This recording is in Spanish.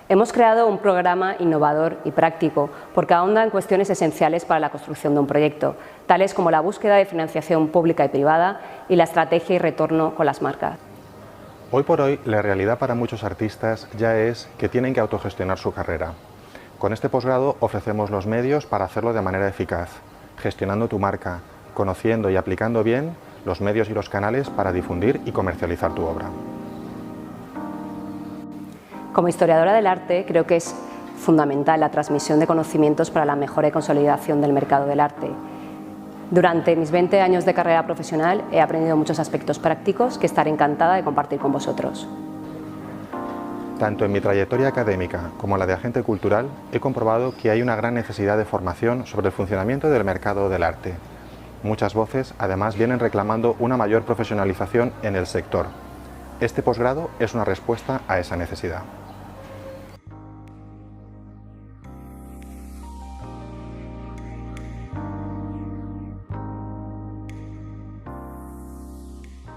Hemos creado un programa innovador y práctico porque ahonda en cuestiones esenciales para la construcción de un proyecto, tales como la búsqueda de financiación pública y privada y la estrategia y retorno con las marcas. Hoy por hoy, la realidad para muchos artistas ya es que tienen que autogestionar su carrera. Con este posgrado ofrecemos los medios para hacerlo de manera eficaz, gestionando tu marca, conociendo y aplicando bien los medios y los canales para difundir y comercializar tu obra. Como historiadora del arte, creo que es fundamental la transmisión de conocimientos para la mejora y consolidación del mercado del arte. Durante mis 20 años de carrera profesional he aprendido muchos aspectos prácticos que estaré encantada de compartir con vosotros. Tanto en mi trayectoria académica como en la de agente cultural he comprobado que hay una gran necesidad de formación sobre el funcionamiento del mercado del arte. Muchas voces además vienen reclamando una mayor profesionalización en el sector. Este posgrado es una respuesta a esa necesidad.